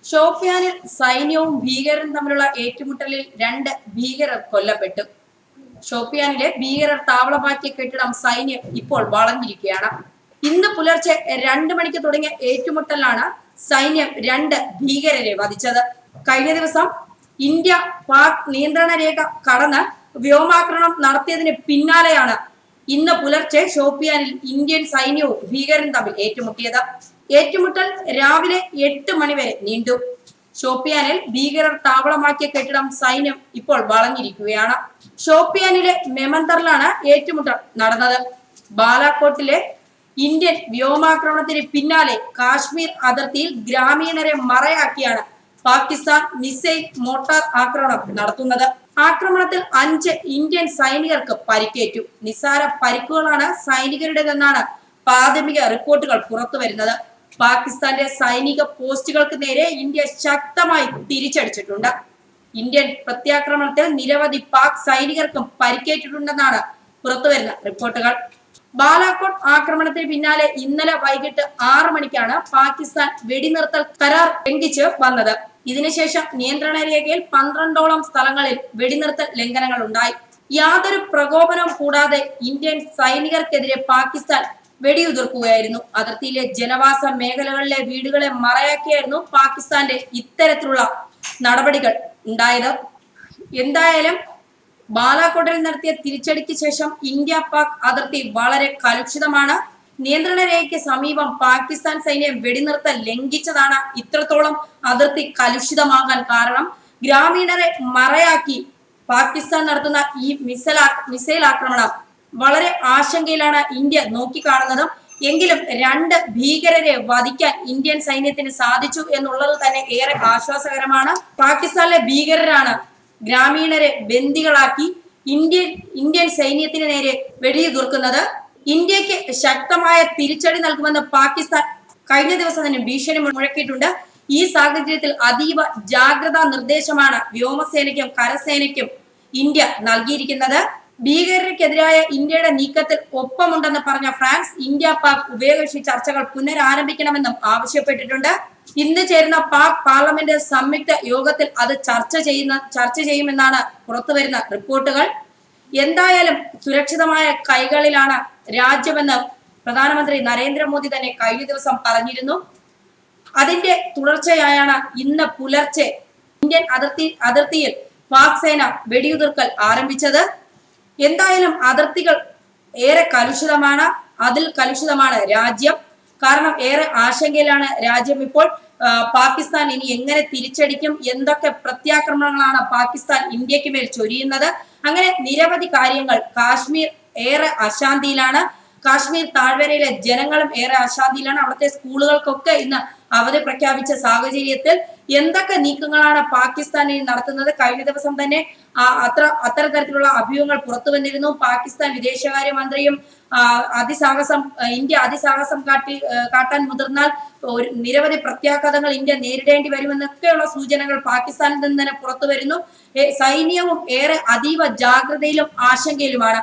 ഷോപ്പിയാനിൽ സൈന്യവും ഭീകരരും തമ്മിലുള്ള ഏറ്റുമുട്ടലിൽ 2 ഭീകരർ കൊല്ലപ്പെട്ടു. ഷോപ്പിയാനിലെ ഭീകരർ താവളമാക്കിയ കെട്ടിടം സൈന്യം ഇപ്പോൾ വളഞ്ഞിരിക്കുകയാണ്. ഇന്ന് പുലർച്ചെ 2 മണിക്ക് തുടങ്ങിയ ഏറ്റുമുട്ടലാണ് സൈന്യം 2 ഭീകരരെ വധിച്ചത്. കഴിഞ്ഞ ദിവസം ഇന്ത്യ പാക് നിയന്ത്രണ രേഖ കടന്ന് വ്യോമാക്രമണം നടത്തിയതിന് പിന്നാലെയാണ് ഇന്ന് പുലർച്ചെ ഷോപ്പിയാനിൽ ഇന്ത്യൻ സൈന്യവും ഭീകരരും തമ്മിൽ ഏറ്റുമുട്ടിയത്. ഏറ്റുമുട്ടൽ രാവിലെ 8 മണി വരെ നീണ്ടു. ഷോപ്പിയാനിൽ ഭീകരർ താവളമാക്കിയ കെട്ടിടം സൈന്യം ഇപ്പോൾ വളഞ്ഞിരിക്കുകയാണ്. ഷോപ്പിയാനിലെ മെമന്തറിലാണ് ഏറ്റുമുട്ടൽ നടന്നത്. ബാലാക്കോട്ടിലെ ഇന്ത്യൻ വ്യോമാക്രമണത്തിന് പിന്നാലെ കാശ്മീർ അതിർത്തിയിൽ ഗ്രാമീണരെ മറയാക്കിയാണ് പാകിസ്ഥാൻ മിസൈൽ മോട്ടാർ ആക്രമണം നടത്തുന്നത്. ആക്രമണത്തിൽ 5 ഇന്ത്യൻ സൈനികർക്ക് പരിക്കേറ്റു. നിസ്സാര പരിക്കുകളാണ് സൈനികരുടേതെന്നാണ് പ്രാഥമിക റിപ്പോർട്ടുകൾ പുറത്തു വരുന്നത്. പാകിസ്ഥാന്റെ സൈനിക പോസ്റ്റുകൾക്ക് നേരെ ഇന്ത്യ ശക്തമായി തിരിച്ചടിച്ചിട്ടുണ്ട്. ഇന്ത്യൻ പ്രത്യാക്രമണത്തിൽ നിരവധി പാക് സൈനികർക്കും പരിക്കേറ്റിട്ടുണ്ടെന്നാണ് പുറത്തുവരുന്ന റിപ്പോർട്ടുകൾ. ബാലാക്കോട്ട് ആക്രമണത്തിന് പിന്നാലെ ഇന്നലെ വൈകിട്ട് 6 മണിക്കാണ് പാകിസ്ഥാൻ വെടിനിർത്തൽ കരാർ ലംഘിച്ച് വന്നത്. ഇതിനുശേഷം നിയന്ത്രണ രേഖയിൽ 12ഓളം സ്ഥലങ്ങളിൽ വെടിനിർത്തൽ ലംഘനങ്ങൾ ഉണ്ടായി. യാതൊരു പ്രകോപനവും കൂടാതെ ഇന്ത്യൻ സൈനികർക്കെതിരെ പാകിസ്ഥാൻ വെടിയുതിർക്കുകയായിരുന്നു. അതിർത്തിയിലെ ജനവാസ മേഖലകളിലെ വീടുകളെ മറയാക്കിയായിരുന്നു പാകിസ്ഥാന്റെ ഇത്തരത്തിലുള്ള നടപടികൾ ഉണ്ടായത്. എന്തായാലും ബാലാക്കോട്ടിൽ നടത്തിയ തിരിച്ചടിക്ക് ശേഷം ഇന്ത്യ പാക് അതിർത്തി വളരെ കലുഷിതമാണ്. നിയന്ത്രണ രേഖയ്ക്ക് സമീപം പാകിസ്ഥാൻ സൈന്യം വെടിനിർത്തൽ ലംഘിച്ചതാണ് ഇത്രത്തോളം അതിർത്തി കലുഷിതമാകാൻ കാരണം. ഗ്രാമീണരെ മറയാക്കി പാകിസ്ഥാൻ നടത്തുന്ന ഈ മിസൈൽ ആക്രമണം വളരെ ആശങ്കയിലാണ് ഇന്ത്യ നോക്കിക്കാണുന്നത്. എങ്കിലും 2 ഭീകരരെ വധിക്കാൻ ഇന്ത്യൻ സൈന്യത്തിന് സാധിച്ചു എന്നുള്ളത് തന്നെ ഏറെ ആശ്വാസകരമാണ്. പാകിസ്ഥാനിലെ ഭീകരരാണ് ഗ്രാമീണരെ ബന്ദികളാക്കി ഇന്ത്യൻ സൈന്യത്തിന് നേരെ വെടിയുതിർക്കുന്നത്. ഇന്ത്യക്ക് ശക്തമായ തിരിച്ചടി നൽകുമെന്ന് പാകിസ്ഥാൻ കഴിഞ്ഞ ദിവസം തന്നെ ഭീഷണി മുഴക്കിയിട്ടുണ്ട്. ഈ സാഹചര്യത്തിൽ അതീവ ജാഗ്രതാ നിർദ്ദേശമാണ് വ്യോമസേനയ്ക്കും കരസേനയ്ക്കും ഇന്ത്യ നൽകിയിരിക്കുന്നത്. ഭീകരർക്കെതിരായ ഇന്ത്യയുടെ നീക്കത്തിൽ ഒപ്പമുണ്ടെന്ന് പറഞ്ഞ ഫ്രാൻസ് ഇന്ത്യ പാക് ഉഭയകക്ഷി ചർച്ചകൾ പുനരാരംഭിക്കണമെന്നും ആവശ്യപ്പെട്ടിട്ടുണ്ട്. ഇന്ന് ചേരുന്ന പാക് പാർലമെന്റ് സംയുക്ത യോഗത്തിൽ അത് ചർച്ച ചെയ്യുമെന്നാണ് പുറത്തുവരുന്ന റിപ്പോർട്ടുകൾ. എന്തായാലും സുരക്ഷിതമായ കൈകളിലാണ് രാജ്യമെന്ന് പ്രധാനമന്ത്രി നരേന്ദ്രമോദി തന്നെ കഴിഞ്ഞ ദിവസം പറഞ്ഞിരുന്നു. അതിന്റെ തുടർച്ചയായാണ് ഇന്ന് പുലർച്ചെ ഇന്ത്യൻ അതിർത്തിയിൽ പാക് സേന വെടിയുതിർക്കൽ ആരംഭിച്ചത്. എന്തായാലും അതിർത്തികൾ ഏറെ കലുഷിതമാണ്. അതിൽ കലുഷിതമാണ് രാജ്യം. കാരണം ഏറെ ആശങ്കയിലാണ് രാജ്യം ഇപ്പോൾ. പാകിസ്ഥാൻ ഇനി എങ്ങനെ തിരിച്ചടിക്കും, എന്തൊക്കെ പ്രത്യാക്രമണങ്ങളാണ് പാകിസ്ഥാൻ ഇന്ത്യക്ക് മേൽ ചൊരിയുന്നത്, അങ്ങനെ നിരവധി കാര്യങ്ങൾ. കാശ്മീർ ഏറെ അശാന്തിയിലാണ്. കാശ്മീർ താഴ്വരയിലെ ജനങ്ങളും ഏറെ അശാന്തിയിലാണ്. അവിടുത്തെ സ്കൂളുകൾക്കൊക്കെ ഇന്ന് അവധി പ്രഖ്യാപിച്ച സാഹചര്യത്തിൽ എന്തൊക്കെ നീക്കങ്ങളാണ് പാകിസ്ഥാനിൽ നടത്തുന്നത്? കഴിഞ്ഞ ദിവസം തന്നെ അത്തരത്തിലുള്ള അഭ്യൂഹങ്ങൾ പുറത്തു വന്നിരുന്നു. പാകിസ്ഥാൻ വിദേശകാര്യമന്ത്രിയും ഇന്ത്യ അതിസാഹസം കാട്ടാൻ മുതിർന്നാൽ നിരവധി പ്രത്യാഘാതങ്ങൾ ഇന്ത്യ നേരിടേണ്ടി വരുമെന്നൊക്കെയുള്ള സൂചനകൾ പാകിസ്ഥാനിൽ നിന്ന് തന്നെ പുറത്തു വരുന്നു. സൈന്യവും ഏറെ അതീവ ജാഗ്രതയിലും ആശങ്കയിലുമാണ്.